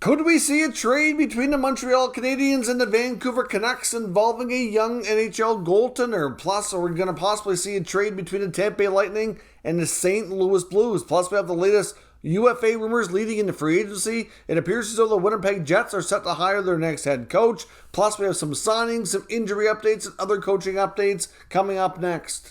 Could we see a trade between the Montreal Canadiens and the Vancouver Canucks involving a young NHL goaltender? Plus, are we going to possibly see a trade between the Tampa Bay Lightning and the St. Louis Blues? Plus, we have the latest UFA rumors leading into free agency. It appears as though the Winnipeg Jets are set to hire their next head coach. Plus, we have some signings, some injury updates, and other coaching updates coming up next.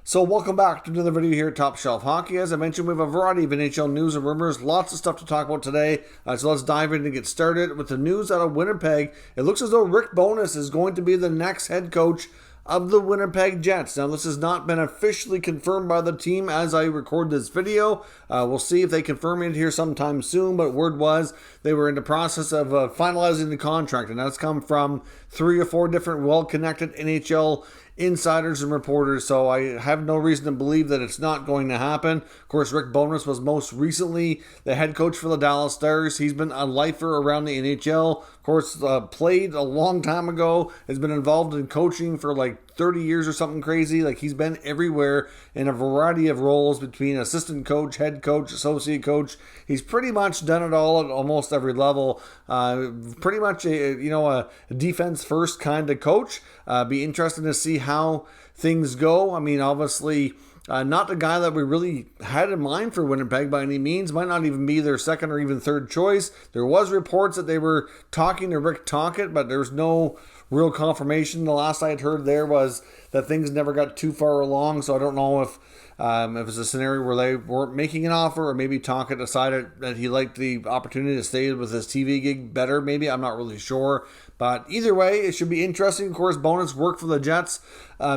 So welcome back to another video here at Top Shelf Hockey. As I mentioned, we have a variety of NHL news and rumors, lots of stuff to talk about today. So let's dive in and get started with the news out of Winnipeg. It looks as though Rick Bowness is going to be the next head coach of the Winnipeg Jets. Now, this has not been officially confirmed by the team as I record this video. We'll see if they confirm it here sometime soon, but word was they were in the process of finalizing the contract, and that's come from 3 or 4 different well-connected NHL insiders and reporters, so I have no reason to believe that it's not going to happen. Of course, Rick Bowness was most recently the head coach for the Dallas Stars. He's been a lifer around the NHL. Of course, played a long time ago, has been involved in coaching for like 30 years or something crazy. Like, he's been everywhere in a variety of roles between assistant coach, head coach, associate coach. He's pretty much done it all at almost every level. Pretty much a defense first kind of coach. Be interesting to see how things go. I mean, obviously, not the guy that we really had in mind for Winnipeg by any means. Might not even be their second or even third choice. There was reports that they were talking to Rick Tocchet, but there's no real confirmation. The last I had heard there was that things never got too far along, so I don't know if it was a scenario where they weren't making an offer, or maybe Tocchet decided that he liked the opportunity to stay with his TV gig better. Maybe, I'm not really sure. But either way, it should be interesting. Of course, Bowness worked for the Jets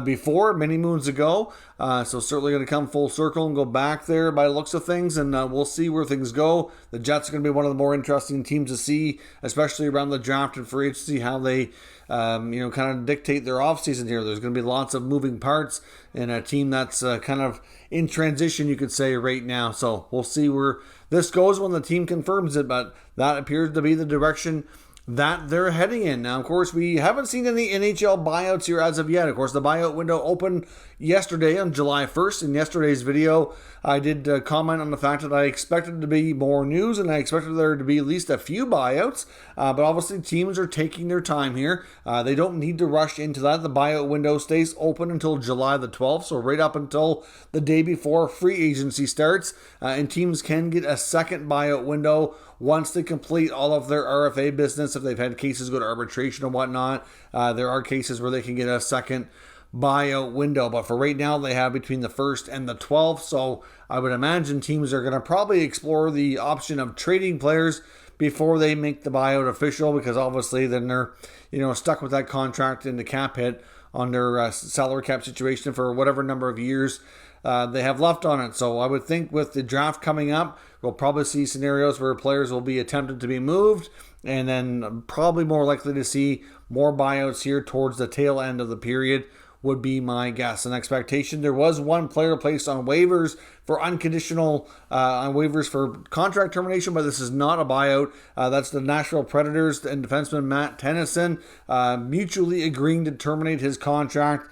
before, many moons ago. So certainly going to come full circle and go back there by the looks of things. And we'll see where things go. The Jets are going to be one of the more interesting teams to see, especially around the draft and free agency, how they kind of dictate their offseason here. There's going to be lots of moving parts in a team that's kind of in transition, you could say, right now. So we'll see where this goes when the team confirms it. But that appears to be the direction that they're heading in. Now, of course, we haven't seen any NHL buyouts here as of yet. Of course, the buyout window opened yesterday on July 1st. In yesterday's video, I did comment on the fact that I expected to be more news, and I expected there to be at least a few buyouts. But obviously, teams are taking their time here. They don't need to rush into that. The buyout window stays open until July the 12th, so right up until the day before free agency starts. And teams can get a second buyout window once they complete all of their RFA business. If they've had cases go to arbitration and whatnot, there are cases where they can get a second buyout window. But for right now, they have between the 1st and the 12th. So I would imagine teams are going to probably explore the option of trading players before they make the buyout official, because obviously then they're stuck with that contract and the cap hit on their salary cap situation for whatever number of years they have left on it. So I would think with the draft coming up, we'll probably see scenarios where players will be attempted to be moved, and then probably more likely to see more buyouts here towards the tail end of the period would be my guess and expectation. There was one player placed on waivers for unconditional on waivers for contract termination, but this is not a buyout. That's the Nashville Predators and defenseman Matt Tennyson mutually agreeing to terminate his contract.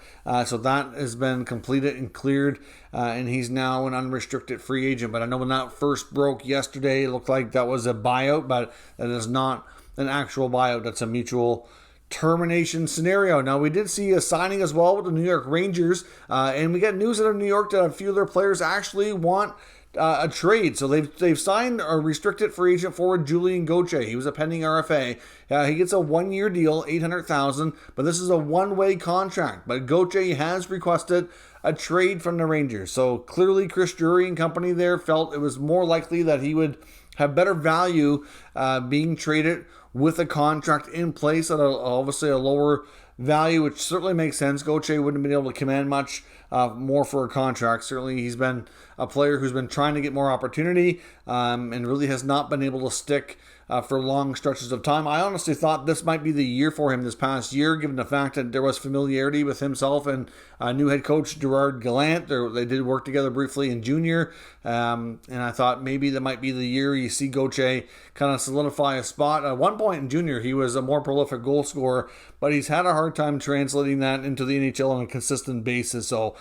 So that has been completed and cleared, and he's now an unrestricted free agent. But I know when that first broke yesterday, it looked like that was a buyout, but that is not an actual buyout. That's a mutual termination scenario. Now, we did see a signing as well with the New York Rangers, and we got news out of New York that a few of their players actually want a trade. So they've signed a restricted free agent forward Julien Gauthier. He was a pending RFA. He gets a 1-year deal, $800,000, but this is a one-way contract. But Gauthier has requested a trade from the Rangers. So clearly, Chris Drury and company there felt it was more likely that he would have better value being traded with a contract in place at obviously a lower value, which certainly makes sense. Gauthier wouldn't have been able to command much more for a contract. Certainly, he's been a player who's been trying to get more opportunity and really has not been able to stick for long stretches of time. I honestly thought this might be the year for him this past year, given the fact that there was familiarity with himself and new head coach Gerard Gallant. They did work together briefly in junior, and I thought maybe that might be the year you see Gauthier kind of solidify a spot. At one point in junior, he was a more prolific goal scorer, but he's had a hard time translating that into the NHL on a consistent basis. So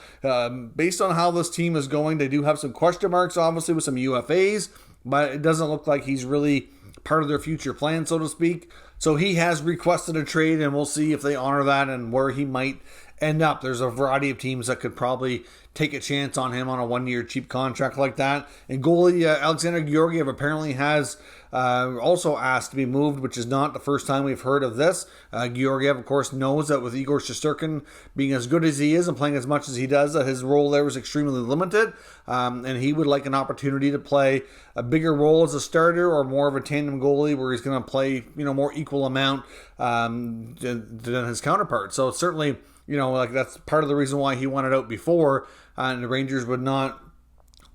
based on how this team is going, they do have some question marks, obviously, with some UFAs, but it doesn't look like he's really part of their future plan, so to speak. So he has requested a trade, and we'll see if they honor that and where he might end up. There's a variety of teams that could probably take a chance on him on a one-year cheap contract like that. And goalie Alexander Georgiev apparently has also asked to be moved, which is not the first time we've heard of this. Georgiev, of course, knows that with Igor Shesterkin being as good as he is and playing as much as he does, that his role there was extremely limited, and he would like an opportunity to play a bigger role as a starter or more of a tandem goalie where he's going to play, more equal amount than his counterpart. So certainly, that's part of the reason why he wanted out before, and the Rangers would not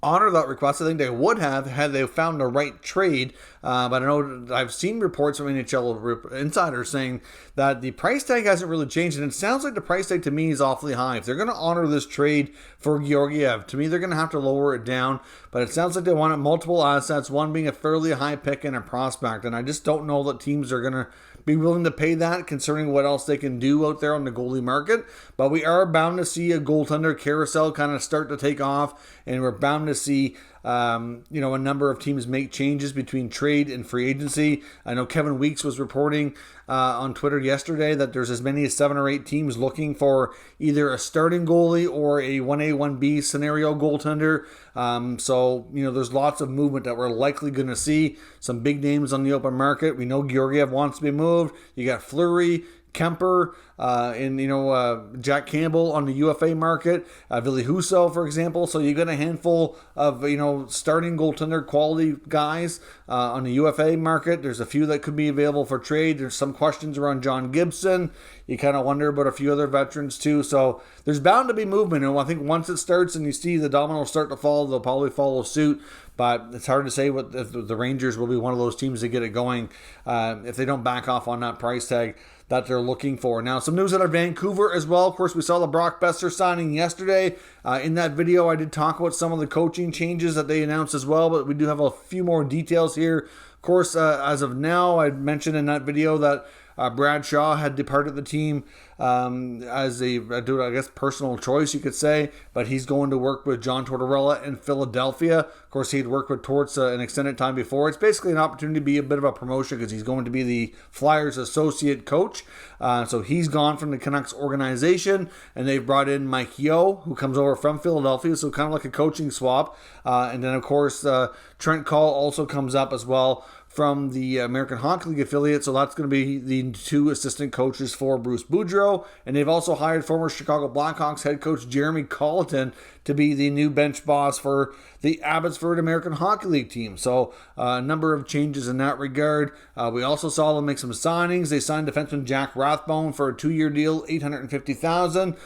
honor that request. I think they would have had they found the right trade, but I know I've seen reports from NHL insiders saying that the price tag hasn't really changed, and it sounds like the price tag to me is awfully high. If they're going to honor this trade for Georgiev, to me they're going to have to lower it down, but it sounds like they want multiple assets, one being a fairly high pick and a prospect, and I just don't know that teams are going to be willing to pay that, considering what else they can do out there on the goalie market. But we are bound to see a goaltender carousel kind of start to take off, and we're bound to see a number of teams make changes between trade and free agency. I know Kevin Weeks was reporting on Twitter yesterday that there's as many as 7 or 8 teams looking for either a starting goalie or a 1A, 1B scenario goaltender. So there's lots of movement that we're likely going to see. Some big names on the open market. We know Georgiev wants to be moved. You got Fleury, Kemper, and Jack Campbell on the UFA market, Ville Husso, for example. So you got a handful of starting goaltender quality guys on the UFA market. There's a few that could be available for trade. There's some questions around John Gibson. You kind of wonder about a few other veterans too. So there's bound to be movement, and I think once it starts and you see the dominoes start to fall, they'll probably follow suit. But it's hard to say if the Rangers will be one of those teams to get it going if they don't back off on that price tag that they're looking for. Now, some news out of Vancouver as well. Of course, we saw the Brock Besser signing yesterday. In that video, I did talk about some of the coaching changes that they announced as well, but we do have a few more details here. Of course, as of now, I mentioned in that video that Brad Shaw had departed the team as personal choice, you could say, but he's going to work with John Tortorella in Philadelphia. Of course, he'd worked with Torts an extended time before. It's basically an opportunity to be a bit of a promotion because he's going to be the Flyers associate coach. So he's gone from the Canucks organization, and they've brought in Mike Yeo, who comes over from Philadelphia, so kind of like a coaching swap. And then, of course, Trent Call also comes up as well from the American Hockey League affiliate, so that's going to be the 2 assistant coaches for Bruce Boudreau, and they've also hired former Chicago Blackhawks head coach Jeremy Colleton to be the new bench boss for the Abbotsford American Hockey League team. So a number of changes in that regard. We also saw them make some signings. They signed defenseman Jack Rathbone for a 2-year deal, $850,000.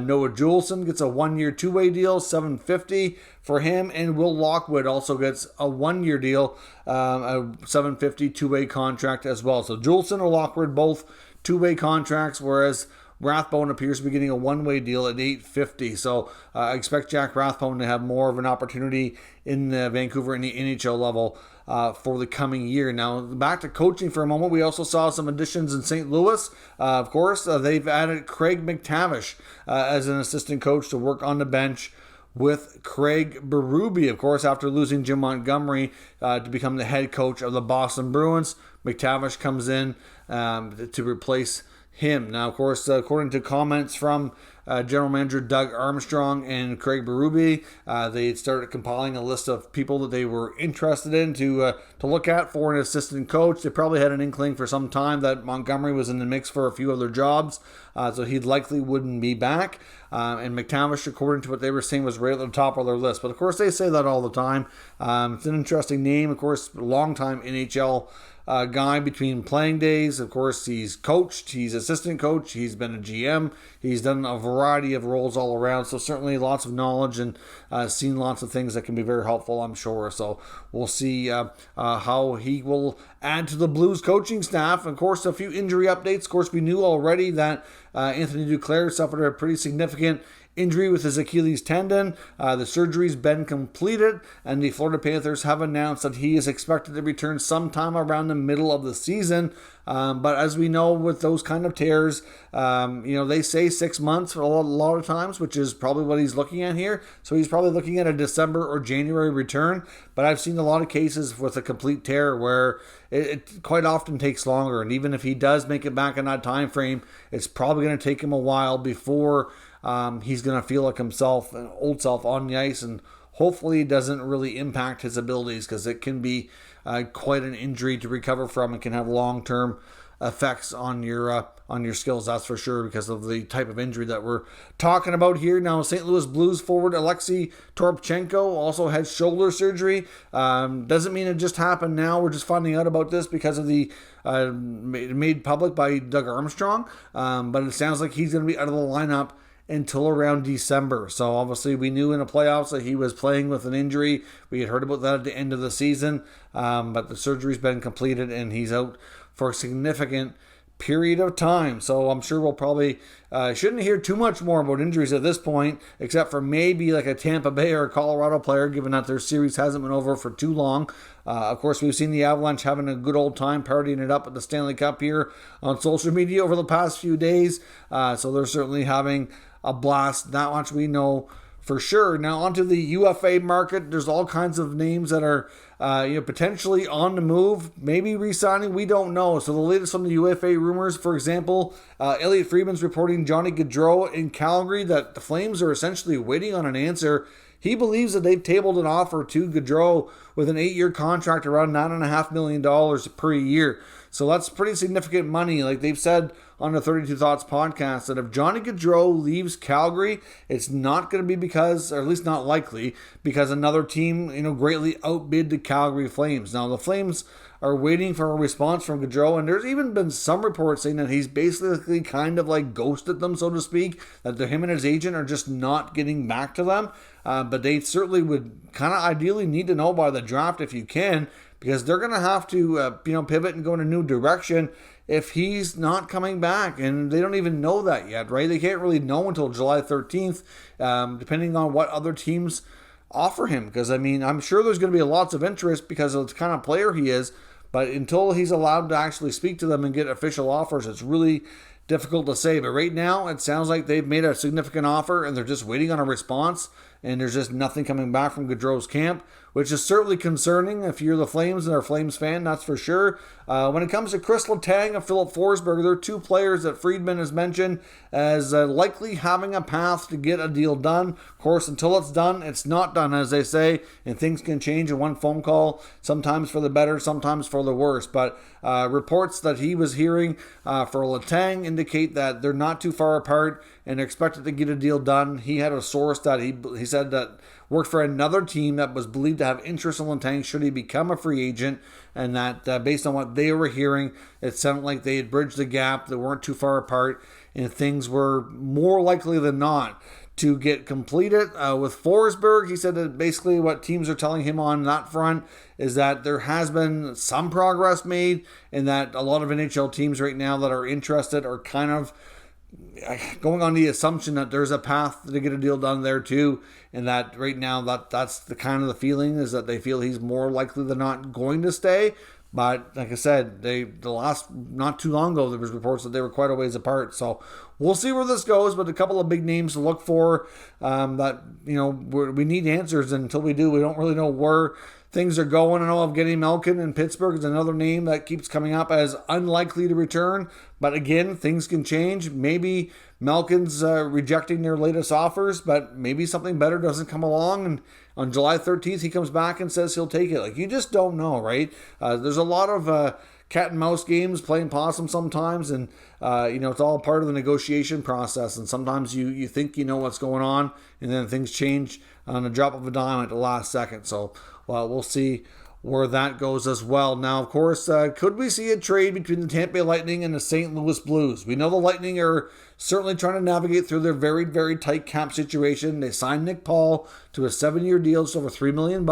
Noah Juleson gets a 1-year 2-way deal, $750,000 for him, and Will Lockwood also gets a 1-year deal, a $750,000 2-way contract as well. So Juleson and Lockwood both 2-way contracts, whereas Rathbone appears to be getting a 1-way deal at $850,000. So I expect Jack Rathbone to have more of an opportunity in Vancouver in the NHL level for the coming year. Now, back to coaching for a moment. We also saw some additions in St. Louis. Of course, they've added Craig McTavish as an assistant coach to work on the bench with Craig Berube, of course, after losing Jim Montgomery to become the head coach of the Boston Bruins. McTavish comes in to replace him. Now, of course, according to comments from General Manager Doug Armstrong and Craig Berube, they started compiling a list of people that they were interested in to look at for an assistant coach. They probably had an inkling for some time that Montgomery was in the mix for a few other jobs, so he likely wouldn't be back. And McTavish, according to what they were saying, was right at the top of their list. But of course, they say that all the time. It's an interesting name. Of course, long-time NHL guy between playing days. Of course, he's coached, he's assistant coach, he's been a GM, he's done a variety of roles all around. So certainly lots of knowledge and seen lots of things that can be very helpful, I'm sure. So we'll see how he will add to the Blues coaching staff. Of course, a few injury updates. Of course, we knew already that Anthony Duclair suffered a pretty significant injury with his Achilles tendon. The surgery's been completed, and the Florida Panthers have announced that he is expected to return sometime around the middle of the season. But as we know, with those kind of tears, they say 6 months a lot of times, which is probably what he's looking at here. So he's probably looking at a December or January return. But I've seen a lot of cases with a complete tear where it quite often takes longer. And even if he does make it back in that time frame, it's probably going to take him a while before he's going to feel like himself, an old self on the ice, and hopefully it doesn't really impact his abilities, because it can be quite an injury to recover from. It can have long-term effects on your skills, that's for sure, because of the type of injury that we're talking about here. Now, St. Louis Blues forward Alexei Toropchenko also had shoulder surgery. Doesn't mean it just happened now. We're just finding out about this because of the made public by Doug Armstrong. But it sounds like he's going to be out of the lineup until around December. So obviously we knew in the playoffs that he was playing with an injury. We had heard about that at the end of the season, but the surgery's been completed and he's out for a significant period of time. So I'm sure we'll probably shouldn't hear too much more about injuries at this point, except for maybe like a Tampa Bay or a Colorado player, given that their series hasn't been over for too long. Of course, we've seen the Avalanche having a good old time partying it up at the Stanley Cup here on social media over the past few days. So they're certainly having a blast. That much we know for sure. Now onto the UFA market. There's all kinds of names that are potentially on the move, maybe re-signing. We don't know. So the latest from the UFA Rumours, for example, Elliot Friedman's reporting Johnny Gaudreau in Calgary that the Flames are essentially waiting on an answer. He believes that they've tabled an offer to Gaudreau with an 8-year contract around $9.5 million per year. So that's pretty significant money. Like they've said on the 32 Thoughts podcast, that if Johnny Gaudreau leaves Calgary, it's not going to be because, or at least not likely, because another team, greatly outbid the Calgary Flames. Now the Flames are waiting for a response from Gaudreau, and there's even been some reports saying that he's basically kind of like ghosted them, so to speak, that him and his agent are just not getting back to them. But they certainly would kind of ideally need to know by the draft if you can, because they're going to have to pivot and go in a new direction if he's not coming back. And they don't even know that yet, right? They can't really know until July 13th, depending on what other teams offer him. Because, I'm sure there's going to be lots of interest because of the kind of player he is. But until he's allowed to actually speak to them and get official offers, it's really difficult to say. But right now, it sounds like they've made a significant offer and they're just waiting on a response. And there's just nothing coming back from Gaudreau's camp, which is certainly concerning if you're the Flames and are a Flames fan, that's for sure. When it comes to Chris Letang and Philip Forsberg, they're two players that Friedman has mentioned as likely having a path to get a deal done. Of course, until it's done, it's not done, as they say, and things can change in one phone call, sometimes for the better, sometimes for the worse. But reports that he was hearing for Letang indicate that they're not too far apart and are expected to get a deal done. He had a source that he said that worked for another team that was believed to have interest in Letang should he become a free agent, and that based on what they were hearing, it sounded like they had bridged the gap, they weren't too far apart, and things were more likely than not to get completed. With Forsberg, he said that basically what teams are telling him on that front is that there has been some progress made, and that a lot of NHL teams right now that are interested are kind of going on the assumption that there's a path to get a deal done there too, and that right now that's the kind of the feeling is that they feel he's more likely than not going to stay. But like I said, the last not too long ago there was reports that they were quite a ways apart. So we'll see where this goes. But a couple of big names to look for that we need answers, and until we do, we don't really know where things are going. I know Evgeny Malkin in Pittsburgh is another name that keeps coming up as unlikely to return. But again, things can change. Maybe Malkin's rejecting their latest offers, but maybe something better doesn't come along. And on July 13th, he comes back and says he'll take it. Like, you just don't know, right? There's a lot of cat and mouse games, playing possum sometimes. And, it's all part of the negotiation process. And sometimes you think you know what's going on, and then things change on the drop of a dime at the last second. So we'll see where that goes as well. Now, of course, could we see a trade between the Tampa Bay Lightning and the St. Louis Blues? We know the Lightning are certainly trying to navigate through their very, very tight cap situation. They signed Nick Paul to a 7-year deal, just over $3 million.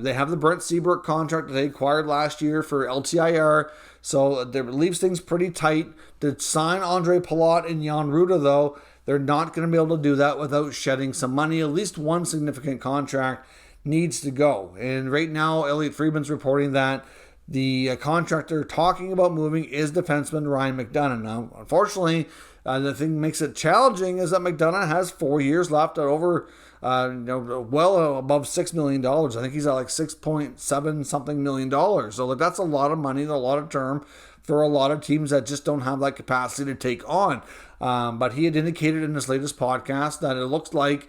They have the Brent Seabrook contract that they acquired last year for LTIR, so that leaves things pretty tight. To sign Andre Palat and Jan Ruda, though, they're not going to be able to do that without shedding some money. At least one significant contract needs to go. And right now, Elliot Friedman's reporting that the contract they're talking about moving is defenseman Ryan McDonagh. Now, unfortunately, the thing that makes it challenging is that McDonagh has 4 years left at over, well above $6 million. I think he's at like 6.7 something million dollars. So that's a lot of money and a lot of term for a lot of teams that just don't have that capacity to take on. But he had indicated in his latest podcast that it looks like,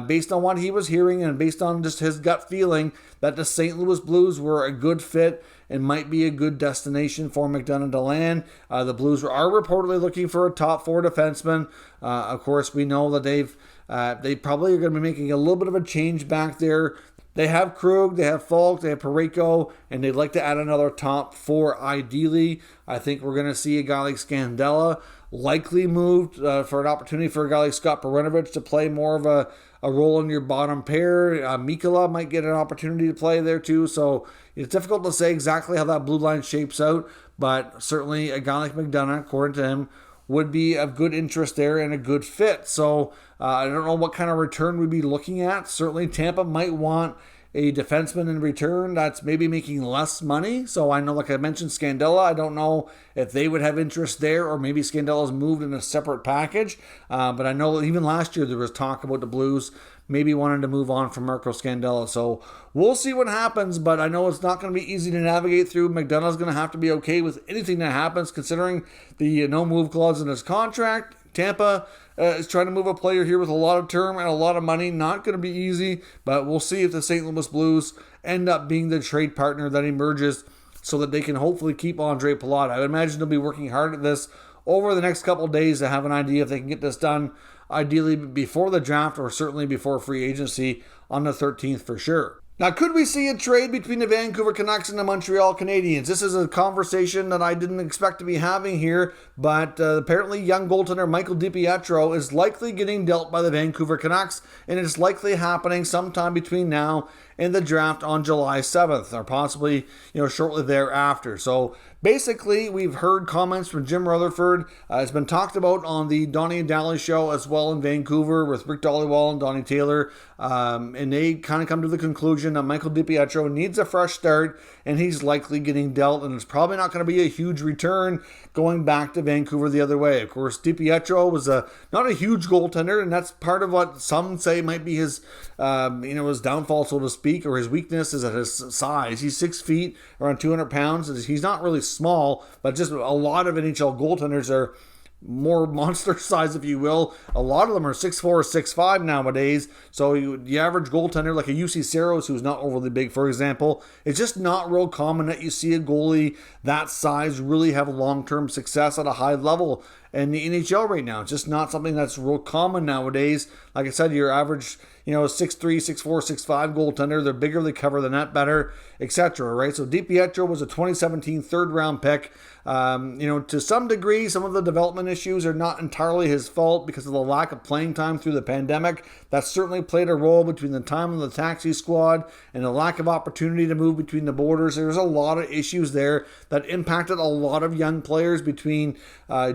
based on what he was hearing and based on just his gut feeling, that the St. Louis Blues were a good fit and might be a good destination for McDonagh to land. The Blues are reportedly looking for a top 4 defenseman. Of course, we know that they probably are going to be making a little bit of a change back there. They have Krug, they have Falk, they have Parayko, and they'd like to add another top 4 ideally. I think we're going to see a guy like Scandella likely moved for an opportunity for a guy like Scott Perunovich to play more of a role in your bottom pair. Mikula might get an opportunity to play there too. So it's difficult to say exactly how that blue line shapes out, but certainly a guy like McDonagh, according to him, would be of good interest there and a good fit. So I don't know what kind of return we'd be looking at. Certainly Tampa might want a defenseman in return that's maybe making less money. So I know, like I mentioned, Scandella, I don't know if they would have interest there, or maybe Scandella's moved in a separate package. But I know even last year there was talk about the Blues maybe wanting to move on from Marco Scandella. So we'll see what happens, but I know it's not going to be easy to navigate through. McDonough's going to have to be okay with anything that happens, considering the no-move clause in his contract. Tampa is trying to move a player here with a lot of term and a lot of money. Not going to be easy, but we'll see if the St. Louis Blues end up being the trade partner that emerges so that they can hopefully keep Andre Palat. I would imagine they'll be working hard at this over the next couple of days to have an idea if they can get this done, ideally before the draft or certainly before free agency on the 13th for sure. Now, could we see a trade between the Vancouver Canucks and the Montreal Canadiens? This is a conversation that I didn't expect to be having here, but apparently young goaltender Michael DiPietro is likely getting dealt by the Vancouver Canucks, and it's likely happening sometime between now and the draft on July 7th, or possibly, shortly thereafter. So basically, we've heard comments from Jim Rutherford. It's been talked about on the Donnie and Daly show as well in Vancouver with Rick Dollywall and Donnie Taylor. And they kind of come to the conclusion that Michael DiPietro needs a fresh start, and he's likely getting dealt, and it's probably not going to be a huge return going back to Vancouver the other way. Of course, DiPietro was not a huge goaltender, and that's part of what some say might be his downfall, so to speak, or his weakness is at his size. He's 6 feet, around 200 pounds. He's not really small, but just a lot of NHL goaltenders are more monster size, if you will. A lot of them are 6'4", 6'5" nowadays. So the average goaltender, like a UC Saros, who's not overly big, for example, it's just not real common that you see a goalie that size really have long-term success at a high level in the NHL right now. It's just not something that's real common nowadays. Like I said, your average, 6'3", 6'4", 6'5" goaltender, they're bigger, they cover the net better, etc. Right? So DiPietro was a 2017 third-round pick. To some degree, some of the development issues are not entirely his fault because of the lack of playing time through the pandemic. That certainly played a role between the time of the taxi squad and the lack of opportunity to move between the borders. There's a lot of issues there that impacted a lot of young players, between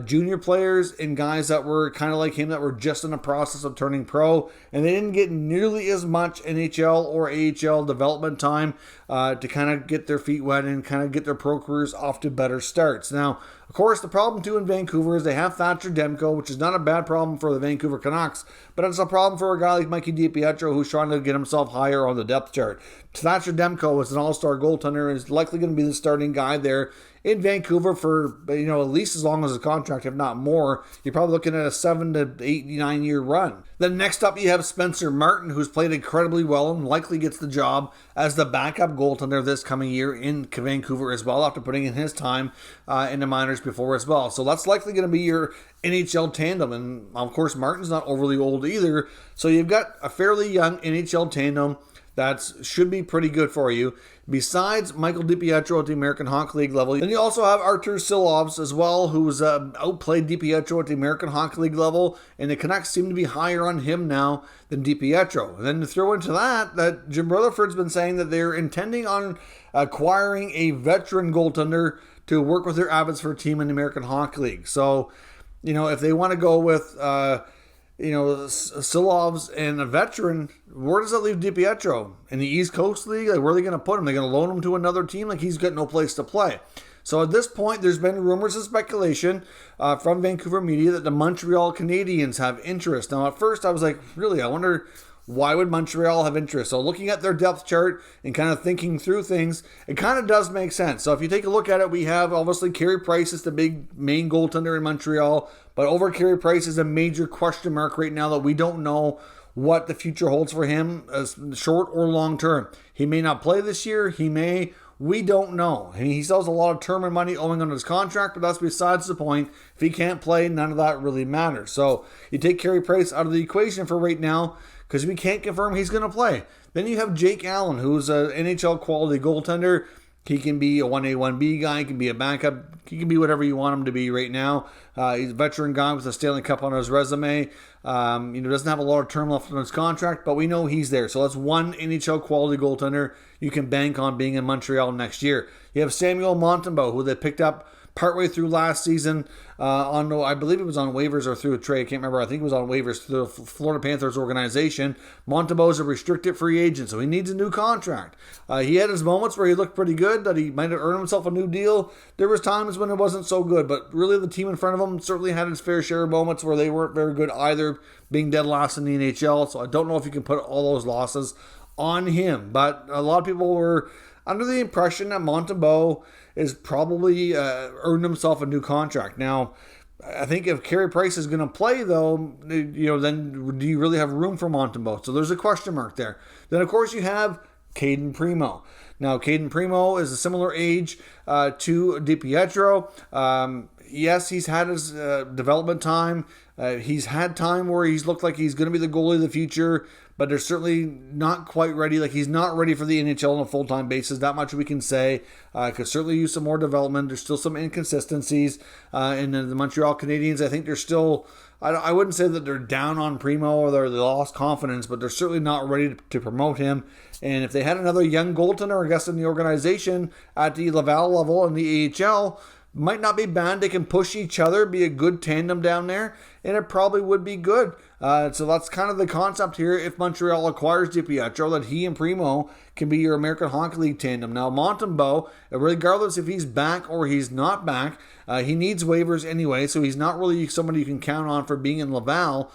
junior players and guys that were kind of like him that were just in the process of turning pro, and they didn't get nearly as much NHL or AHL development time to kind of get their feet wet and kind of get their pro careers off to better starts. Now, of course, the problem too in Vancouver is they have Thatcher Demko, which is not a bad problem for the Vancouver Canucks, but it's a problem for a guy like Mikey DiPietro who's trying to get himself higher on the depth chart. Thatcher Demko is an all-star goaltender and is likely going to be the starting guy there in Vancouver for, at least as long as his contract, if not more. You're probably looking at a 7 to 8, 9 year run. Then next up, you have Spencer Martin, who's played incredibly well and likely gets the job as the backup goaltender this coming year in Vancouver as well, after putting in his time in the minors before as well. So that's likely going to be your NHL tandem. And of course, Martin's not overly old either. So you've got a fairly young NHL tandem that should be pretty good for you. Besides Michael DiPietro at the American Hockey League level, then you also have Artur Silovs as well, who's outplayed DiPietro at the American Hockey League level, and the Canucks seem to be higher on him now than DiPietro. And then to throw into that Jim Rutherford's been saying that they're intending on acquiring a veteran goaltender to work with their Abbotsford team in the American Hockey League. So, if they want to go with Silovs and a veteran, where does that leave DiPietro? In the East Coast League? Like, where are they going to put him? They're going to loan him to another team? Like, he's got no place to play. So at this point, there's been rumors and speculation from Vancouver media that the Montreal Canadiens have interest. Now, at first, I was like, really? I wonder, why would Montreal have interest? So looking at their depth chart and kind of thinking through things, it kind of does make sense. So if you take a look at it, we have obviously Carey Price is the big main goaltender in Montreal, but over Carey Price is a major question mark right now that we don't know what the future holds for him, as short or long term. He may not play this year. He may. We don't know. I mean, he still has a lot of term and money owing on his contract, but that's besides the point. If he can't play, none of that really matters. So you take Carey Price out of the equation for right now because we can't confirm he's going to play. Then you have Jake Allen, who's an NHL quality goaltender. He can be a 1A, 1B guy. He can be a backup. He can be whatever you want him to be right now. He's a veteran guy with a Stanley Cup on his resume. Doesn't have a lot of term left on his contract, but we know he's there. So that's one NHL quality goaltender you can bank on being in Montreal next year. You have Samuel Montembeault, who they picked up partway through last season I believe it was on waivers or through a trade. I can't remember. I think it was on waivers through the Florida Panthers organization. Montembeault's a restricted free agent, so he needs a new contract. He had his moments where he looked pretty good, that he might have earned himself a new deal. There was times when it wasn't so good, but really the team in front of him certainly had its fair share of moments where they weren't very good either, being dead last in the NHL. So I don't know if you can put all those losses on him, but a lot of people were under the impression that Montembeault is probably earned himself a new contract. Now, I think if Carey Price is going to play, though, then do you really have room for Montembeault? So there's a question mark there. Then, of course, you have Cayden Primeau. Now, Cayden Primeau is a similar age to DiPietro. Yes, he's had his development time. He's had time where he's looked like he's going to be the goalie of the future, but they're certainly not quite ready. Like, he's not ready for the NHL on a full-time basis. That much we can say. Could certainly use some more development. There's still some inconsistencies. And the Montreal Canadiens, I think they're still... I wouldn't say that they're down on Primeau or they lost confidence, but they're certainly not ready to promote him. And if they had another young goaltender, I guess, in the organization at the Laval level in the AHL, might not be bad. They can push each other, be a good tandem down there, and it probably would be good. So that's kind of the concept here. If Montreal acquires DiPietro, that he and Primeau can be your American Hockey League tandem. Now, Montembeault, regardless if he's back or he's not back, he needs waivers anyway, so he's not really somebody you can count on for being in Laval.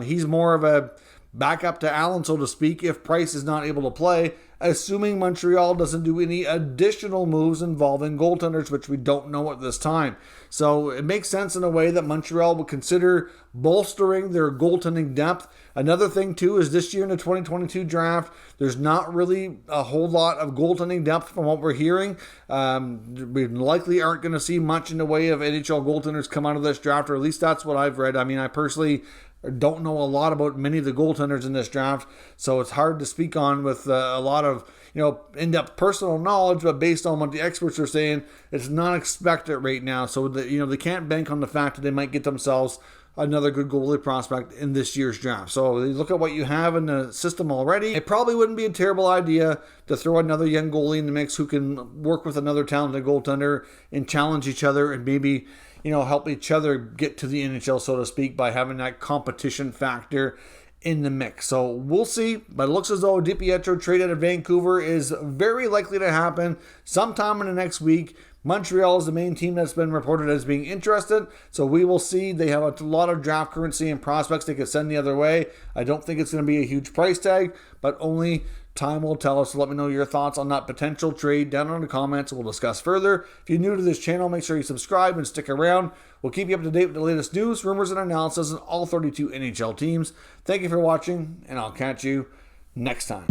He's more of a backup to Allen, so to speak, if Price is not able to play, assuming Montreal doesn't do any additional moves involving goaltenders, which we don't know at this time. So it makes sense in a way that Montreal would consider bolstering their goaltending depth. Another thing, too, is this year in the 2022 draft, there's not really a whole lot of goaltending depth from what we're hearing. We likely aren't going to see much in the way of NHL goaltenders come out of this draft, or at least that's what I've read. I mean, I personally don't know a lot about many of the goaltenders in this draft, so it's hard to speak on with a lot of in-depth personal knowledge, but based on what the experts are saying, it's not expected right now. So they can't bank on the fact that they might get themselves another good goalie prospect in this year's draft. So you look at what you have in the system already. It probably wouldn't be a terrible idea to throw another young goalie in the mix who can work with another talented goaltender and challenge each other and maybe help each other get to the NHL, so to speak, by having that competition factor in the mix. So we'll see, but it looks as though DiPietro trade out of Vancouver is very likely to happen sometime in the next week. Montreal is the main team that's been reported as being interested, so we will see. They have a lot of draft currency and prospects they could send the other way. I don't think it's going to be a huge price tag, but only time will tell us. So let me know your thoughts on that potential trade down in the comments. We'll discuss further. If you're new to this channel, make sure you subscribe and stick around. We'll keep you up to date with the latest news, rumors, and analysis on all 32 NHL teams. Thank you for watching, and I'll catch you next time.